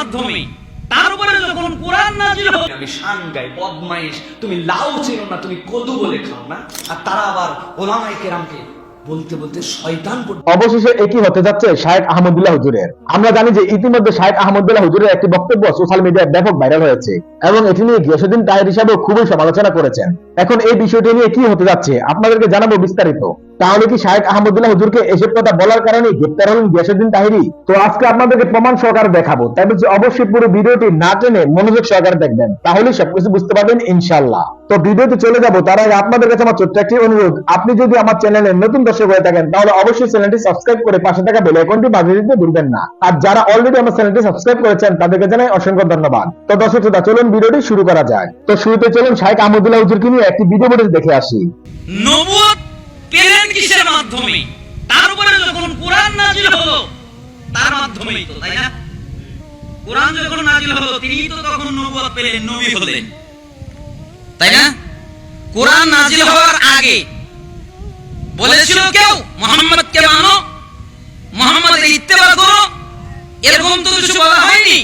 মাধ্যমে তার উপরে যখন কোরআন নাযিল হলো, আমি শান গাই বদমাইশ, তুমি লাউ চেনো না, তুমি কদু বলে খাও না। আর তারা আবার ওলামায়ে কেরামকে বলতে বলতে শয়তান। অবশেষে একই হতে যাচ্ছে শায়েখ আহমদুল্লাহ হুজুরের। আমরা জানি যে ইতিমধ্যে শায়েখ আহমদুল্লাহ হুজুরের একটি বক্তব্য সোশ্যাল মিডিয়ায় ব্যাপক ভাইরাল হয়েছে এবং এটি নিয়ে গিয়াসউদ্দিন তাহের হিসাবেও খুবই সমালোচনা করেছেন। এখন এই বিষয়টি নিয়ে কি হতে যাচ্ছে আপনাদেরকে জানাবো বিস্তারিত। তাহলে কি শায়েখ আহমদুল্লাহ হুজুরকে এসব কথা বলার কারণে গ্রেফতার হলেন গিয়াসউদ্দিন তাহেরি? তো আজকে আপনাদেরকে প্রমাণ সহকারে দেখাবো, তাই বলছি অবশ্যই পুরো ভিডিওটি না টেনে মনোযোগ সহকারে দেখবেন, তাহলে সবকিছু বুঝতে পারবেন ইনশাআল্লাহ। তো ভিডিওতে চলে যাবো তার আগে আপনাদের কাছে আমার ছোট্ট একটি অনুরোধ, আপনি যদি আমার চ্যানেলে নতুন দর্শক হয়ে থাকেন তাহলে অবশ্যই চ্যানেলটি সাবস্ক্রাইব করে পাশে থাকা বেল আইকনটি বাজিয়ে দিতে ভুলবেন না। আর যারা অলরেডি আমার চ্যানেলটি সাবস্ক্রাইব করেছেন তাদেরকে জানাই অসংখ্য ধন্যবাদ। তো দর্শক শ্রোতা, চলুন ভিডিওটি শুরু করা যায়। তো শুরুতে চলুন শায়েখ আহমদুল্লাহ হুজুরকে নিয়ে একটি ভিডিও ফুটেজ দেখে আসি। নবুয়ত পেলেন কিসের মাধ্যমে? তার উপরে যখন কোরআন নাযিল হলো তার মাধ্যমেই তো, তাই না? কোরআন যখন নাযিল হলো তিনি তো তখন নবুয়ত পেলেন, নবী হলেন, তাই না? কোরআন নাযিল হওয়ার আগে বলেছিল কেউ মুহাম্মদকে মানো, মুহাম্মাদের ইত্তেবা করো, এরকম তো কিছু বলা হয়নি।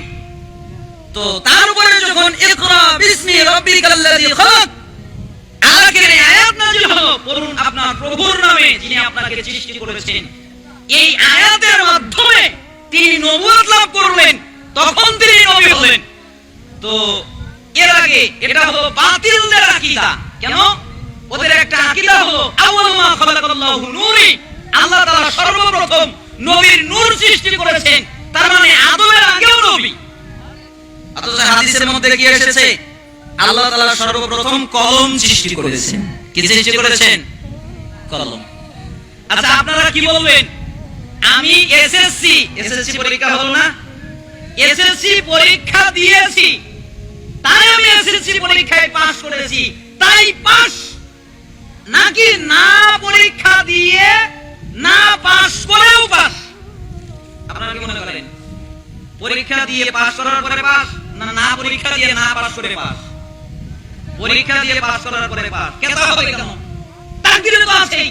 তো তার উপরে যখন ইকরা বিসমি রাব্বিকাল্লাযী খালাক আয়াতের আয়াত নাযিল হলো, পড়ুন আপনার প্রভুর নামে যিনি আপনাকে সৃষ্টি করেছেন, এই আয়াতের মাধ্যমে তিনি নবুয়ত লাভ করলেন, তখন তিনি নবী হলেন। তো এর আগে এটা হলো বাতিলদের আকীদা। কেন? ওদের একটা আকীদা হলো আউয়ালু মা খালাকাল্লাহু নূরি, আল্লাহ তাআলা সর্বপ্রথম নবীর নূর সৃষ্টি করেছেন, তার মানে আদমের আগেও নবী। অথচ হাদিসের মধ্যে কি এসেছে? আল্লাহ তাআলা সর্বপ্রথম কলম সৃষ্টি করেছেন। কি সৃষ্টি করেছেন? কলম। আচ্ছা, আপনারা কি বলবেন? আমি এসএসসি পরীক্ষা হলো না, এসএসসি পরীক্ষা দিয়েছি, তাই আমি এসএসসি পরীক্ষায় পাস করেছি, তাই পাস, নাকি না পরীক্ষা দিয়ে না পাস করেও পাস? আপনারা কি মনে করেন? পরীক্ষা দিয়ে পাস করার পরে পাস, না না পরীক্ষা দিয়ে না পাস করে পাস? পরীক্ষা দিয়ে পাস করার পরে পাস। কেন হবে? কেন? তাকদীরে তো আছেই,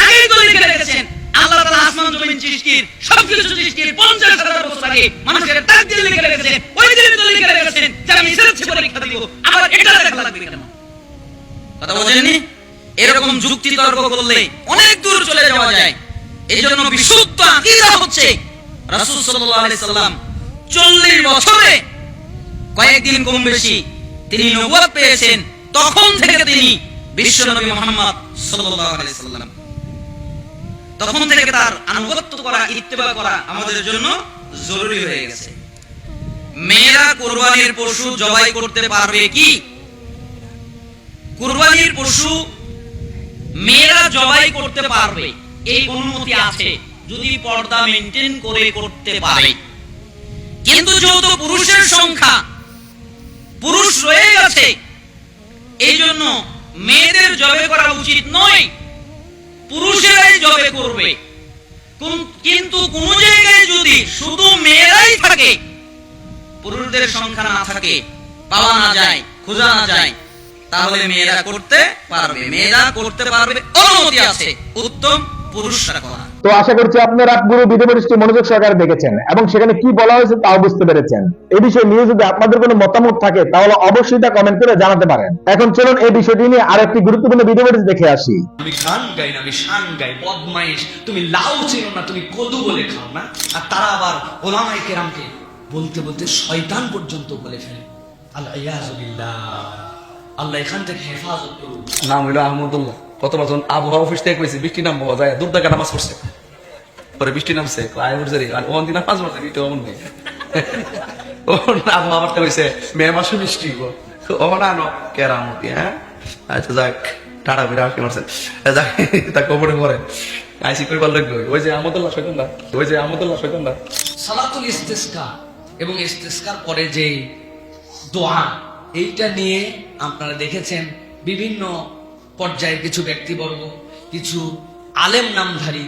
আগেই তো লিখে রেখেছেন আল্লাহ তাআলা আসমান জমিন সৃষ্টির, সবকিছু সৃষ্টির 50,000 বছর আগে মানুষের তাকদীর লিখে রেখেছেন। ওই দিন তো লিখে রেখেছেন যে আমি এসএসসি পরীক্ষা দিব, আবার এটা দেখা লাগবে কেন? কথা বোঝেননি? এরকম যুক্তি তর্ক করলে অনেক দূর চলে যাওয়া যায়। এইজন্য বিশুদ্ধ আকীদা হচ্ছে রাসূল সাল্লাল্লাহু আলাইহি সাল্লাম 40 বছরে কয়েকদিন কম বেশি তিনি নবুয়ত পেয়েছেন, তখন থেকে তিনি বিশ্বনবী মুহাম্মদ সাল্লাল্লাহু আলাইহি সাল্লাম, তখন থেকে তার আনুগত্য করা, ইত্তেবা করা আমাদের জন্য জরুরি হয়ে গেছে। মেয়েরা কুরবানির পশু জবাই করতে পারবে কি? কুরবানির পশু মেয়েরা জবাই করতে পারবে, এই অনুমতি আছে যদি পর্দা মেইনটেইন করে করতে পারে। কিন্তু যেহেতু পুরুষের সংখ্যা, পুরুষ রয়ে গেছে, এই জন্য মেয়েদের জবে করা উচিত নয়, পুরুষেরাই জবে করবে। কিন্তু কোন জায়গায় যদি শুধু মেয়েরাই থাকে, পুরুষদের সংখ্যা না থাকে, পাওয়া না যায়, খোঁজা না যায়, তাহলে মেয়েরা করতে পারবে, মেয়েরা করতে পারবে, অনুমতি আছে। উত্তম পুরুষরা করা। তো আশা করছি আপনারা পুরো ভিডিওটি মনোযোগ সহকারে দেখেছেন এবং সেখানে কি বলা হয়েছে তাও বুঝতে পেরেছেন। এই বিষয় নিয়ে যদি আপনাদের কোনো মতামত থাকে তাহলে অবশ্যই তা কমেন্ট করে জানাতে পারেন। এখন চলুন এই বিষয়টি নিয়ে আরেকটি গুরুত্বপূর্ণ ভিডিও দেখে আসি। আমি শান গাই না, আমি শান গাই বদমাইশ, তুমি লাউ চেনো না, তুমি কদু বলে খাও না। আর তারা আবার ওলামায়ে কেরামকে বলতে বলতে শয়তান পর্যন্ত বলে ফেলে। আল্লাহ ইয়াযু বিল্লাহ, আল্লাহ এখান থেকে হেফাজত করুন। নাম হইল আহমদুল্লাহ। কতবার যখন আবহাওয়া অফিস থেকে কইছে বৃষ্টি নামবো, যায় দূর থেকে নামাজ পড়ছে, পরে বৃষ্টি নামছে, আয় উঠছে রে, আর ওখান দিন পাঁচ বছর এটা অমন নেই। আবহাওয়া আমার কইছে মে মাসে বৃষ্টি ওখান আনো কেরামতি। হ্যাঁ, আচ্ছা যাক, টাটা বিরা কি মারছেন, যাক তা কবরে পরে আইসি করে বললেন ওই যে আহমদুল্লাহ শয়তানদা, ওই যে আহমদুল্লাহ শয়তানদা। সালাতুল ইস্তিসকা এবং ইস্তিসকার পরে যে দোয়া, এইটা নিয়ে আপনারা দেখেছেন বিভিন্ন পর্যায়ে কিছু ব্যক্তিবর্গ, কিছু আলেম নামধারী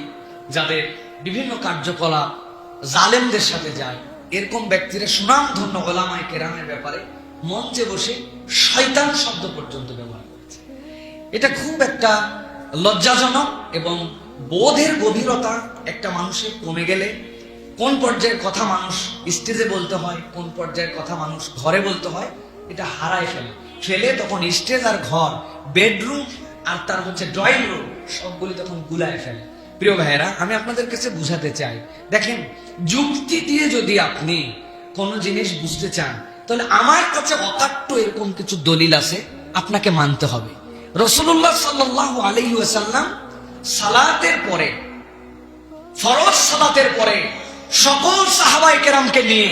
যাদের বিভিন্ন কার্যকলাপ জালেমদের সাথে যায়, এরকম ব্যক্তিরা সুনামধন্য ওলামায়ে কেরামের ব্যাপারে মঞ্চে বসে শয়তান শব্দ পর্যন্ত ব্যবহার করেছে। এটা খুব একটা লজ্জাজনক এবং বোধের গভীরতা একটা মানুষের কমে গেলে কোন পর্যায়ের কথা মানুষ স্টেজে বলতে হয়, কোন পর্যায়ের কথা মানুষ ঘরে বলতে হয়, এটা হারায় ফেলে তখন স্টেজ আর ঘর, বেডরুম আর তার হচ্ছে ড্রয়িং রুম সবগুলি তখন গুলায় ফেলে। প্রিয় ভাইয়েরা, আমি আপনাদের কাছে বুঝাতে চাই, দেখেন যুক্তি দিয়ে যদি আপনি কোন জিনিস বুঝতে চান, তাহলে আমার কাছে অকাট্য এরকম কিছু দলিল আছে, আপনাকে মানতে হবে। রাসূলুল্লাহ সাল্লাল্লাহু আলাইহি ওয়াসাল্লাম সালাতের পরে, ফরজ সালাতের পরে সকল সাহাবায়ে কেরামকে নিয়ে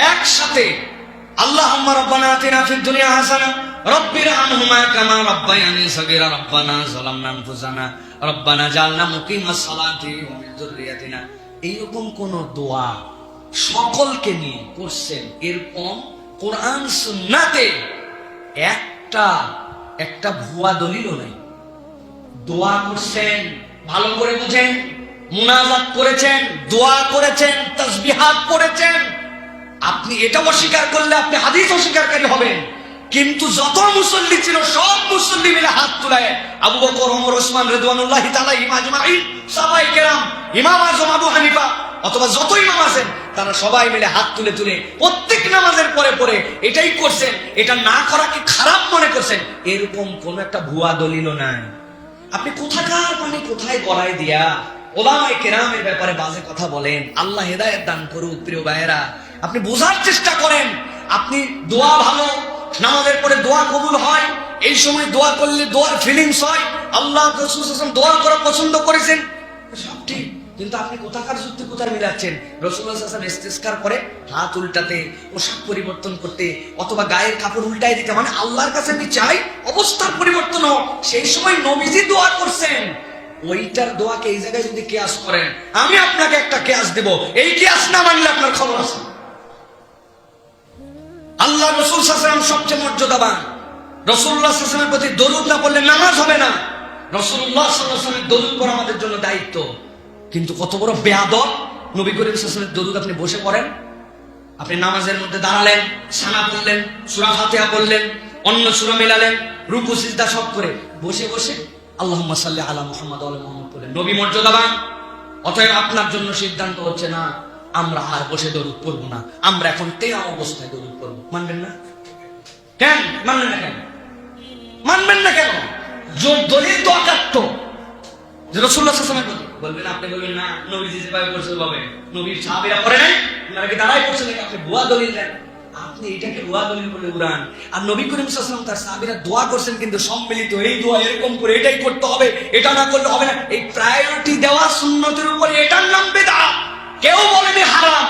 একসাথে আল্লাহুম্মা রাব্বানা আতিনা ফিদ দুনিয়া হাসানা রাব্বির আনহুমা কামা রাব্বায়ানি সগীরা রাব্বানা যালামনা আনফুসানা রাব্বানা জাআলনা মুকিমাস সালাতি ওয়া মিন যুররিয়াতিনা, এইরকম কোন দোয়া সকলকে নিয়ে করছেন, এরকম কোরআন সুন্নাতে একটা ভুয়া দলিলও নাই। দোয়া করছেন, ভালো করে বুঝেন, মুনাজাত করেছেন, দোয়া করেছেন, তাসবিহাত পড়েছেন। আপনি এটা অস্বীকার করলে আপনি হাদিস অস্বীকারকারী হবেন। কিন্তু যত মুসল্লি ছিল সব মুসল্লি মিলে হাত তুলায়, আবু বকর, ওমর, ওসমান রিদওয়ানুল্লাহি তাআলা আজমাইন, সাহাবায়ে কেরাম, ইমাম আযম আবু হানিফা অথবা যত ইমাম আছেন, তারা সবাই মিলে হাত তুলে তুলে প্রত্যেক নামাজের পরে পরে এটাই করছেন। এটা না করা কি খারাপ মনে করছেন? এরকম কোন একটা ভুয়া দলিলও নাই। আপনি কোথাকার মানে কোথায় গড়াই দিয়া ওলামায়ে কেরামের ব্যাপারে বাজে কথা বলেন। আল্লাহ হেদায়েত দান করুক। প্রিয় ভাইয়েরা, আপনি বোঝার চেষ্টা করেন। আপনি দোয়া ভালো, নামাজের পরে দোয়া কবুল হয়, এই সময় দোয়া করলে দোয়ার ফিলিংস হয়, আল্লাহ রাসূল সাল্লাল্লাহু আলাইহি ওয়াসাল্লাম দোয়া করা পছন্দ করেছেন, সব ঠিক। কিন্তু আপনি কোথাকার যুক্তি কোথায় মিলাচ্ছেন? রাসূলুল্লাহ সাল্লাল্লাহু আলাইহি ওয়াসাল্লাম ইস্তিসকার করে হাত উল্টাতে, পোশাক পরিবর্তন করতে অথবা গায়ের কাপড় উল্টাই দিতে, মানে আল্লাহর কাছে আমি চাই অবস্থার পরিবর্তন হোক। সেই সময় নবীজি দোয়া করছেন, ওইটার দোয়াকে এই জায়গায় যদি কিয়াস করেন, আমি আপনাকে একটা কিয়াস দেব, এই কিয়াস না মানলে আপনার খবর আছে। আল্লাহ রাসূল সাল্লাল্লাহু আলাইহি ওয়াসাল্লাম সবচেয়ে মর্যাদাবান। রাসূলুল্লাহ সাল্লাল্লাহু আলাইহি ওয়াসাল্লামের প্রতি দরুদ না পড়লে নামাজ হবে না। রাসূলুল্লাহ সাল্লাল্লাহু আলাইহি ওয়াসাল্লামের দরুদ পড়া আমাদের জন্য দায়িত্ব। কিন্তু কত বড় বেয়াদব নবী করিম সাল্লাল্লাহু আলাইহি ওয়াসাল্লামের দরুদ আপনি বসে পড়েন, আপনি নামাজের মধ্যে দাঁড়ালেন, সানা পড়লেন, সূরা ফাতিহা পড়লেন, অন্য সূরা মিলালেন, রুকু সিজদা সব করে বসে বসে আল্লাহুম্মা সাল্লি আলা মুহাম্মাদ ওয়া আলা মুহাম্মাদ বলেন। নবী মর্যাদাবান, অতএব আপনার জন্য সিদ্ধান্ত হচ্ছে না আমরা আর বসে দরুদ পড়ব না, আমরা এখন তেয়া অবস্থায় দরুদ পড়ব। মানবেন না কেন? মানবেন না কেন? মানবেন না কেন? জোর দলিল তো অকাট্য। যে রাসূলুল্লাহ সাল্লাল্লাহু আলাইহি ওয়াসাল্লাম বলবেন, আপনি বলবেন না নবীজি যেভাবে করছে ওইভাবে, নবীর সাহাবীরা করে নাই, ওনারা কি দাঁড়াই পড়ছে নাকি? আপনি ভুয়া দলিল দেন, আপনি এটাকে ভুয়া দলিল বলে উড়ান। আর নবী করিম সাল্লাল্লাহু আলাইহি ওয়াসাল্লাম তার সাহাবীরা দোয়া করছেন, কিন্তু সম্মিলিত এই দোয়া এরকম করে এটাই করতে হবে, এটা না করলে হবে না, এই প্রায়োরিটি দেওয়া সুন্নতের উপরে, এটার নাম বিদআত। কেউ বলেনি হারাম,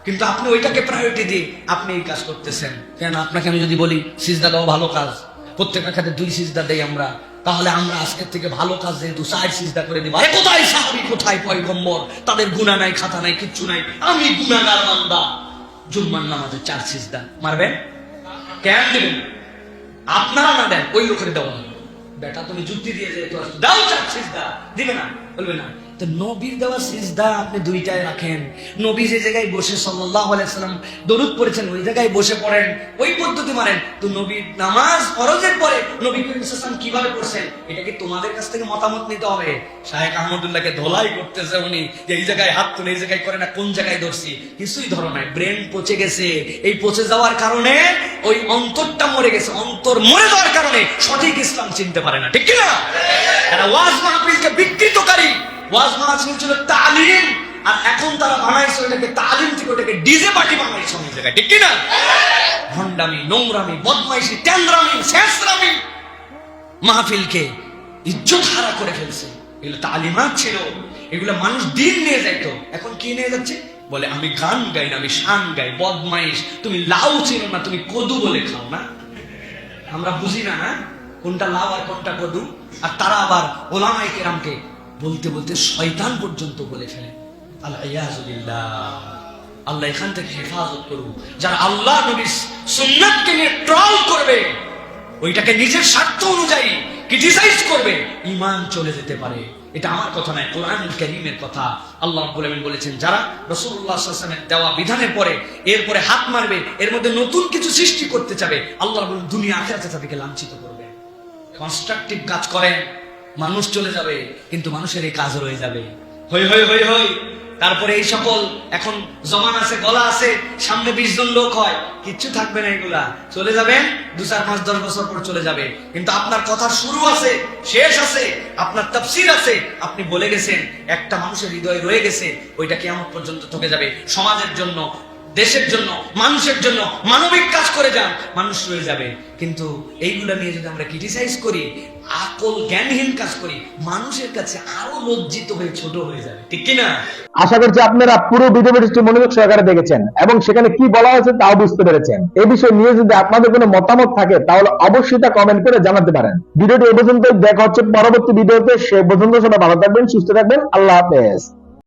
কিন্তু আপনি ওইটাকে প্রায়োরিটি দিয়ে আপনি এই কাজ করতেছেন কেন? আপনাকে আমি যদি বলি সিজদা দাও ভালো কাজ, প্রত্যেক রাকাতে 2 সিজদা দেই আমরা, তাহলে আমরা আজকের থেকে ভালো কাজ যেহেতু 4 সিজদা করে দিব। আরে কোথায় সাহাবী, কোথায় পয়গম্বর? তাদের গুনাহ নাই, খাতা নাই, কিচ্ছু নাই, আমি গুনাহগার বান্দা। জুম্মার নামাজে 4 সিজদা মারবেন কেন? দিবেন আপনারা না দেন, ওই লোকের দেওয়া হবে। বেটা তুমি যুক্তি দিয়ে যেহেতু দাও 4 সিজদা, দিবে না, বলবে না। তো নবীর দেওয়া সিজদা আপনি 2টায় রাখেন। নবী যে জায়গায় বসে সাল্লাল্লাহু আলাইহি ওয়াসাল্লাম দরুদ পড়েছেন, ওই জায়গায় বসে পড়েন, ওই পদ্ধতি মানেন। তো নবীর নামাজ ফরজের পরে নবী করিম সাল্লাল্লাহু আলাইহি ওয়াসাল্লাম কিভাবে পড়ছেন, এটা কি তোমাদের কাছ থেকে মতামত নিতে হবে? শায়েখ আহমদুল্লাহকে ধোলাই করতেছে উনি, যে এই জায়গায় হাত তুলে এই জায়গায় করে না, কোন জায়গায় ধরছি, কিছুই ধরো নাই। ব্রেন পচে গেছে, এই পচে যাওয়ার কারণে ওই অন্তরটা মরে গেছে। অন্তর মরে যাওয়ার কারণে সঠিক ইসলাম চিনতে পারে না, ঠিক কি না? এরা ওয়াজ মাহফিলকে বিকৃতকারী, ওয়াজ মাহফিল ছিল তালিম, আর এখন তারা বানাইছে ওটাকে তালিম থেকে ওটাকে ডিজে পার্টি বানাইছে অনেক জায়গায়, ঠিক কি না? ভণ্ডামি, নোংরামি, বদমাইশি, তেন্দ্রামি, শেষরামি, মাহফিলকে ইজ্জত হারা করে ফেলছে। এগুলো তালিমাত ছিল, এগুলো মানুষ দিন নিয়ে যাইতো। এখন কি নিয়ে যাচ্ছে? বলে আমি গান গাই না, আমি শান গাই। বদমাইশ, তুমি লাউ চিনো না, তুমি কদু বলে খাও না। আমরা বুঝি না কোনটা লাউ আর কোনটা কদু। আর তারা আবার ওলামায়ে কেরামকে বলতে বলতে শয়তান পর্যন্ত বলে ফেলে। আল্লাহ এখান থেকে হেফাজত করুন। যারা আল্লাহ নবীর সুন্নাতকে নিয়ে ট্রল করবে, ওইটাকে নিজের স্বার্থ অনুযায়ী ক্রিটিসাইজ করবে, ঈমান চলে যেতে পারে। এটা আমার কথা নয়, কোরআনুল কারীমের কথা। আল্লাহ রাব্বুল আলামিন বলেছেন, যারা রাসূলুল্লাহ সাল্লাল্লাহু আলাইহি ওয়াসাল্লামের দেওয়া বিধানের পরে এরপরে হাত মারবে, এর মধ্যে নতুন কিছু সৃষ্টি করতে চাবে, আল্লাহ রাব্বুল দুনিয়া আখিরাতে তাদেরকে লাঞ্ছিত করবে। কনস্ট্রাকটিভ কাজ করেন, মানুষ চলে যাবে, কিন্তু মানুষের এই কাজ রয়ে যাবে। হই হই হই হই, তারপরে এই সকল এখন জমান আছে, গলা আছে, সামনে 20 জন লোক হয়, কিচ্ছু থাকবে না, এগুলা চলে যাবে 2, 4, 5, 10 বছর পর চলে যাবে। কিন্তু আপনার কথার শুরু আছে, শেষ আছে, আপনার তাফসীর আছে, আপনি বলে গেছেন, একটা মানুষের হৃদয়ে রয়ে গেছে, ওইটা কিয়ামত পর্যন্ত থেকে যাবে। সমাজের জন্য, দেশের জন্য, মানুষের জন্য মানবিক কাজ করে যান, মানুষ রয়ে যাবে। কিন্তু এইগুলা নিয়ে যদি আমরা ক্রিটিসাইজ করি, আকল জ্ঞানহীন কাজ করি, মানুষের কাছে আরো লজ্জিত হয়ে ছোট হয়ে যাবে, ঠিক কিনা? আশা করছি আপনারা পুরো ভিডিওটি মনোযোগ সহকারে দেখেছেন এবং সেখানে কি বলা হয়েছে তাও বুঝতে পেরেছেন। এই বিষয় নিয়ে যদি আপনাদের কোনো মতামত থাকে তাহলে অবশ্যই তা কমেন্ট করে জানাতে পারেন। ভিডিওটি এই পর্যন্ত, দেখা হচ্ছে পরবর্তী ভিডিওতে। সে পর্যন্ত সবাই ভালো থাকবেন, সুস্থ থাকবেন। আল্লাহ হাফেজ।